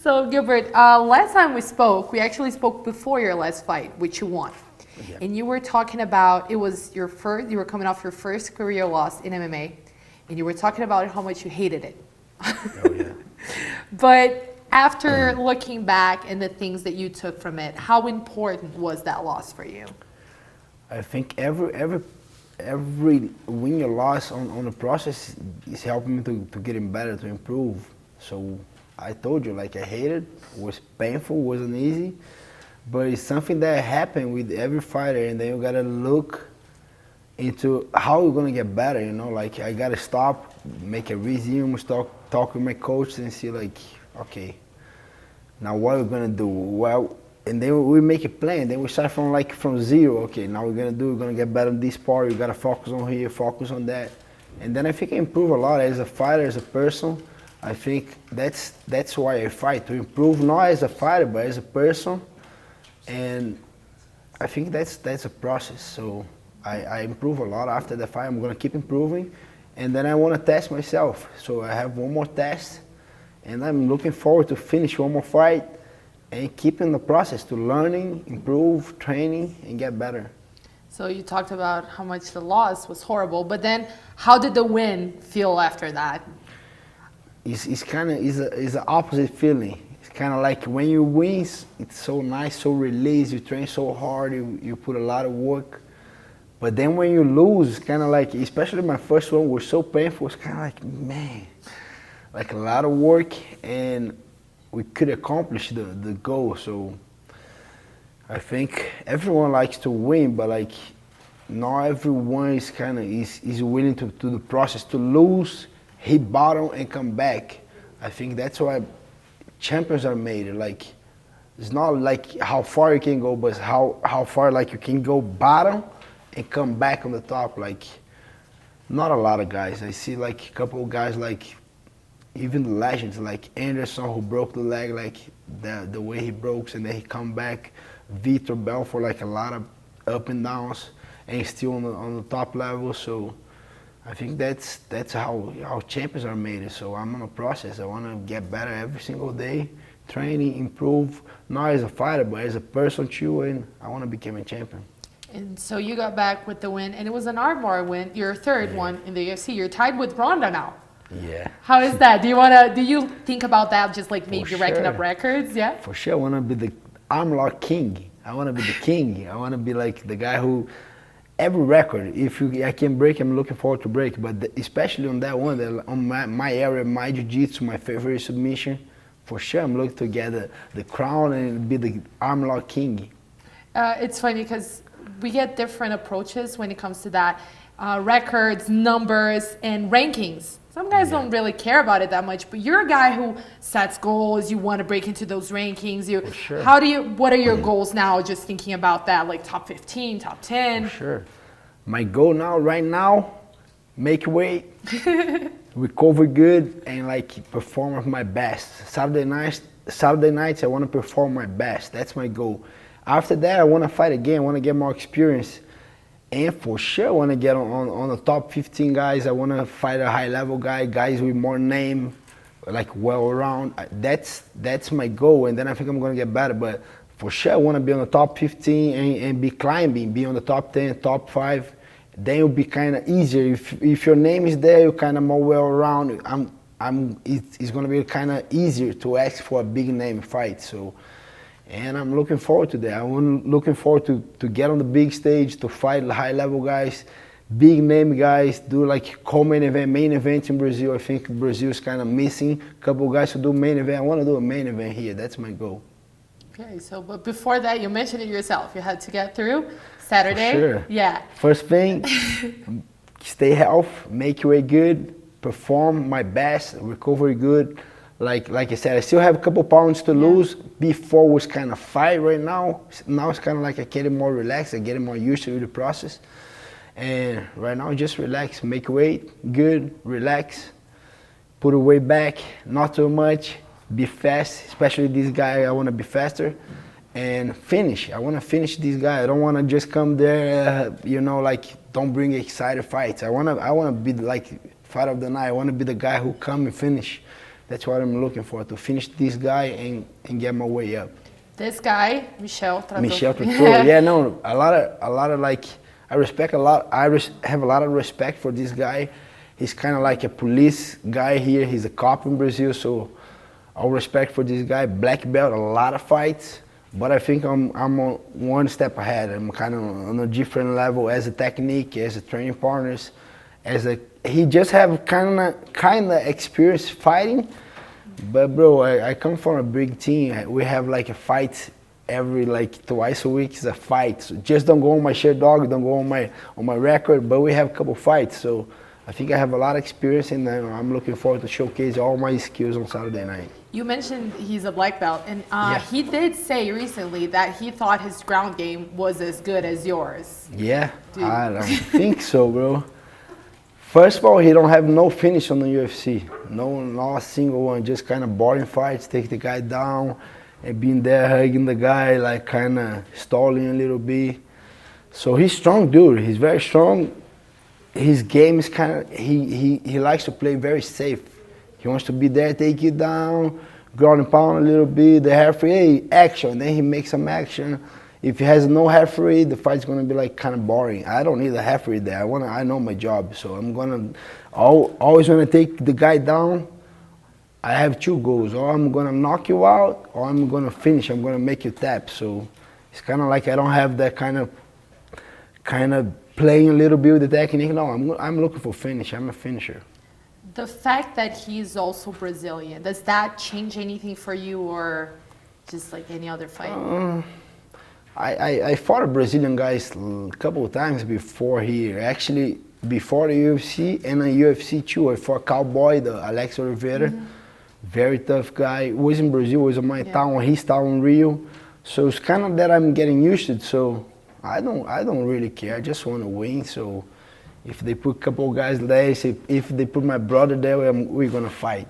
So Gilbert, last time we actually spoke before your last fight, which you won. Yeah. And you were talking about, it was your first, you were coming off your first career loss in MMA, and you were talking about how much you hated it. Oh yeah. But after looking back and the things that you took from it, how important was that loss for you? I think every win or loss on the process is helping me to getting better, to improve. So I told you, like, I hated, it was painful, wasn't easy, but it's something that happened with every fighter, and then you gotta look into how you're gonna get better, you know, like I gotta stop, make a resume, talk with my coach and see, like, okay, now what we're gonna do? Well, and then we make a plan, then we start from zero. Okay, now we're gonna get better in this part, you gotta focus on here, focus on that. And then I think I improve a lot as a fighter, as a person. I think that's why I fight, to improve, not as a fighter, but as a person. And I think that's a process. So I improve a lot after the fight. I'm gonna keep improving, and then I wanna test myself. So I have one more test, and I'm looking forward to finish one more fight and keep in the process to learning, improve, training, and get better. So you talked about how much the loss was horrible, but then how did the win feel after that? It's kind of is an opposite feeling. It's kind of like when you win, it's so nice, so released. You train so hard, you put a lot of work. But then when you lose, it's kind of like, especially my first one was so painful. It's kind of like, man, like a lot of work, and we could accomplish the goal. So I think everyone likes to win, but like not everyone is is willing to do the process, to lose, hit bottom and come back. I think that's why champions are made. Like, it's not like how far you can go, but how far like you can go bottom and come back on the top. Like, not a lot of guys. I see like a couple of guys, like even the legends, like Anderson, who broke the leg, like the way he broke, and then he come back. Vitor Belfort, like a lot of up and downs, and he's still on the top level. So I think that's how champions are made. So I'm on a process. I want to get better every single day, training, improve, not as a fighter, but as a person too, and I want to become a champion. And so you got back with the win, and it was an armbar win, your third one in the UFC. You're tied with Ronda now. Yeah. How is that? Do you think about that, just like maybe racking up records? Yeah. For sure, I want to be the armlock king. I want to be the king. I want to be like the guy who, every record, I can break, I'm looking forward to break. But especially on that one, on my area, my jiu-jitsu, my favorite submission, for sure I'm looking to get the crown and be the armlock king. It's funny because we get different approaches when it comes to that. Records, numbers, and rankings. Some guys don't really care about it that much, but you're a guy who sets goals. You want to break into those rankings. For sure. What are your goals now? Just thinking about that, like top 15, top 10. For sure. My goal right now, make weight, recover good, and like perform at my best. Saturday nights, I want to perform my best. That's my goal. After that, I want to fight again. I want to get more experience. And for sure, I want to get on the top 15 guys. I want to fight a high-level guys with more name, like well-around. That's my goal, and then I think I'm going to get better. But for sure, I want to be on the top 15 and be climbing, be on the top 10, top 5. Then it'll be kind of easier. If your name is there, you're kind of more well-around. It's going to be kind of easier to ask for a big name fight. So. And I'm looking forward to that. I'm looking forward to get on the big stage, to fight high-level guys, big name guys, do like co-main event, main event in Brazil. I think Brazil is kind of missing a couple of guys to do main event. I want to do a main event here. That's my goal. Okay, so but before that, you mentioned it yourself. You had to get through Saturday. For sure. Yeah. First thing, stay healthy, make your way good, perform my best, recover good. Like I said, I still have a couple pounds to lose. Before was kind of fight right now. Now it's kind of like I getting more relaxed. I getting more used to the process. And right now, just relax, make weight, good, relax, put the weight back, not too much, be fast. Especially this guy, I want to be faster, and finish. I want to finish this guy. I don't want to just come there, like don't bring excited fights. I want to be like fight of the night. I want to be the guy who come and finish. That's what I'm looking for, to finish this guy and get my way up. This guy, Michel Trator. Yeah, no, a lot of like, I respect a lot. Have a lot of respect for this guy. He's kind of like a police guy here. He's a cop in Brazil, so all respect for this guy. Black belt, a lot of fights, but I think I'm on one step ahead. I'm kind of on a different level as a technique, as a training partners, he just have kind of experience fighting. But bro, I come from a big team. We have like a fight every like twice a week is a fight. So just don't go on my shirt dog, don't go on my record, but we have a couple fights. So I think I have a lot of experience, and I'm looking forward to showcase all my skills on Saturday night. You mentioned he's a black belt, and he did say recently that he thought his ground game was as good as yours. Yeah, I don't think so, bro. First of all, he don't have no finish on the UFC. No, not a single one. Just kind of boring fights, take the guy down, and being there hugging the guy, like kind of stalling a little bit. So he's strong, dude. He's very strong. His game is kind of, he likes to play very safe. He wants to be there, take you down, ground and pound a little bit. The referee, hey, action. Then he makes some action. If he has no referee, the fight's gonna be like kind of boring. I don't need a referee there. I know my job, so I'm gonna always wanna take the guy down. I have two goals: or I'm gonna knock you out, or I'm gonna finish. I'm gonna make you tap. So it's kind of like I don't have that kind of playing a little bit with the technique. No, I'm looking for finish. I'm a finisher. The fact that he's also Brazilian, does that change anything for you, or just like any other fight? I fought a Brazilian guys a couple of times before here. Actually, before the UFC and the UFC too. I fought Cowboy, the Alex Oliveira. Very tough guy. Was in Brazil, was in my town, his town in Rio. So it's kind of that I'm getting used to it. So I don't really care. I just want to win. So if they put a couple of guys there, if they put my brother there, we're gonna fight.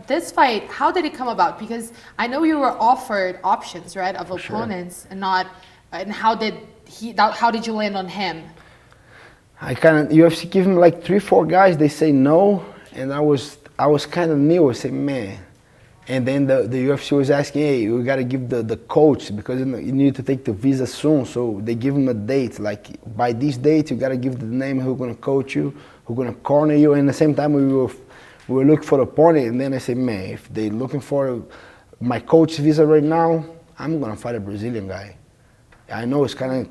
This fight, how did it come about? Because I know you were offered options, right, of opponents, sure. And how did you land on him? UFC give him like 3-4 guys. They say no, and I was kind of new. I said, man. And then the UFC was asking, hey, we got to give the coach, because you need to take the visa soon. So they give him a date, like by this date, you got to give the name who's going to coach you, who's going to corner you. And at the same time, we were looking for the opponent. And then I said, man, if they're looking for my coach visa right now, I'm going to fight a Brazilian guy. I know it's going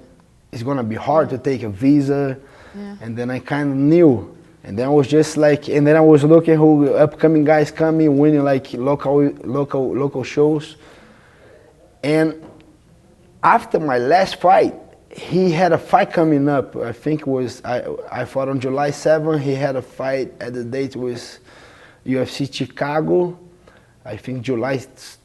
to be hard to take a visa. Yeah. And then I kind of knew. And then I was just like, and then I was looking who upcoming guys coming, winning like local shows. And after my last fight, he had a fight coming up. I think it was, I fought on July 7th. He had a fight at the date was UFC Chicago, I think July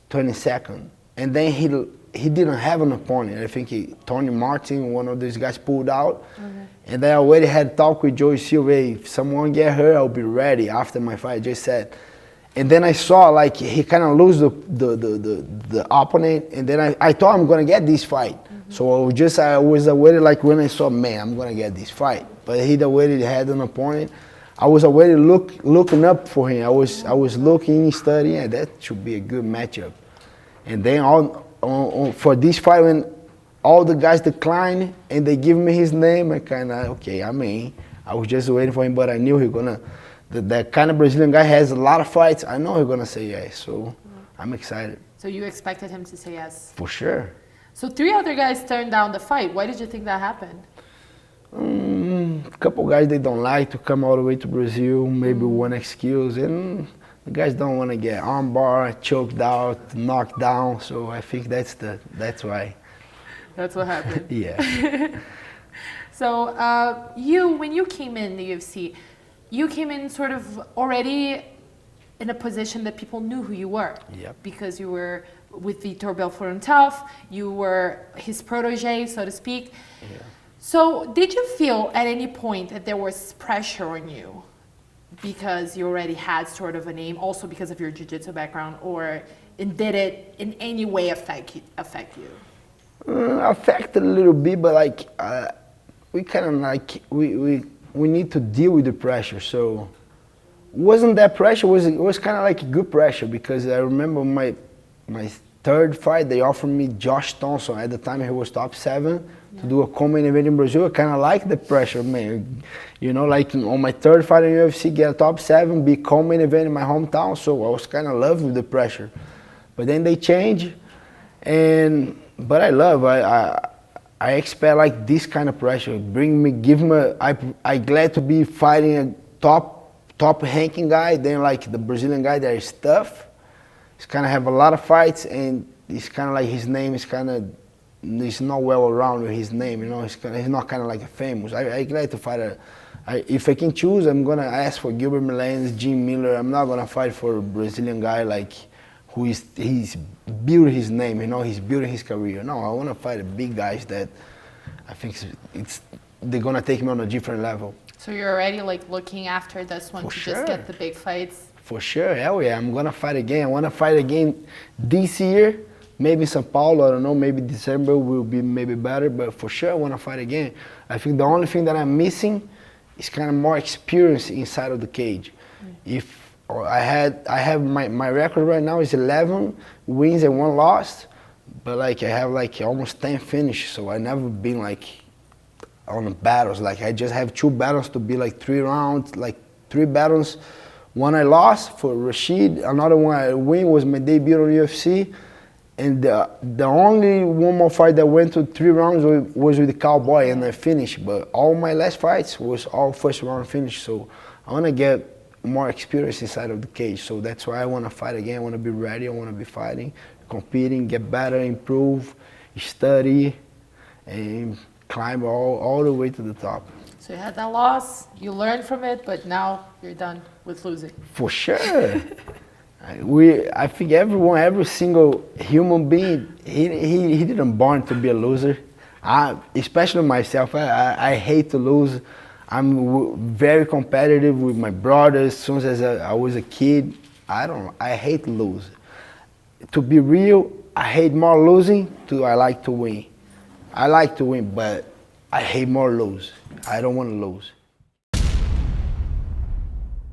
22nd. And then he didn't have an opponent. I think Tony Martin, one of those guys, pulled out. Okay. And then I already had talked with Joey Silva. Hey, if someone get hurt, I'll be ready after my fight. I just said. And then I saw like he kind of lose the opponent. And then I thought I'm going to get this fight. Mm-hmm. So I was already like when I saw, man, I'm going to get this fight. But he already had an opponent. I was already looking up for him. I was looking, studying, and that should be a good matchup. And then for this fight, when all the guys declined and they give me his name, I kind of, okay, I was just waiting for him, but I knew he gonna, that kind of Brazilian guy has a lot of fights. I know he's gonna say yes, so I'm excited. So you expected him to say yes? For sure. So 3 other guys turned down the fight. Why did you think that happened? A couple guys, they don't like to come all the way to Brazil, maybe one excuse, and the guys don't want to get armbar, choked out, knocked down, so I think that's why. That's what happened. Yeah. So when you came in the UFC, you came in sort of already in a position that people knew who you were. Yep. Because you were with Vitor Belfort and Tough, you were his protege, so to speak. Yeah. So did you feel at any point that there was pressure on you because you already had sort of a name, also because of your jiu-jitsu background, or did it in any way affect you? Affected a little bit, but like we kind of like we need to deal with the pressure. So wasn't that pressure. It was kind of like good pressure because I remember my third fight, they offered me Josh Thompson. At the time, he was top 7 to do a co-main event in Brazil. I kind of like the pressure, man. You know, like on my third fight in UFC, get a top 7, be co-main event in my hometown. So I was kind of loving the pressure. But then they changed, but I expect like this kind of pressure. I'm glad to be fighting a top ranking guy. Then like the Brazilian guy that is tough. He's kind of have a lot of fights, and it's kind of like his name is kind of, he's not well around with his name, you know. He's not kind of like a famous. I'm glad to fight if I can choose, I'm gonna ask for Gilbert Melendez, Jim Miller. I'm not gonna fight for a Brazilian guy like he's building his name, you know. He's building his career. No, I want to fight the big guys that I think they're gonna take me on a different level. So you're already like looking after this one For to sure. just get the big fights? For sure, hell yeah, I'm gonna fight again. I wanna fight again this year, maybe São Paulo, I don't know, maybe December will be maybe better, but for sure I wanna fight again. I think the only thing that I'm missing is kind of more experience inside of the cage. I have my record right now is 11 wins and 1 loss, but like I have like almost 10 finishes, so I never been like on the battles. Like I just have 2 battles to be like 3 rounds, like 3 battles. One I lost for Rashid, another one I win was my debut on UFC, and the only one more fight that went to 3 rounds was with the Cowboy, and I finished. But all my last fights was all first round finish, so I want to get more experience inside of the cage. So that's why I want to fight again. I want to be ready. I want to be fighting, competing, get better, improve, study, and climb all the way to the top. So you had that loss, you learned from it, but now you're done with losing. For sure. I think every single human being, he didn't born to be a loser. Especially myself, I hate to lose. I'm very competitive with my brothers. As soon as I was a kid, I hate to lose. To be real, I hate more losing I like to win. I like to win, but I hate more lose. I don't want to lose.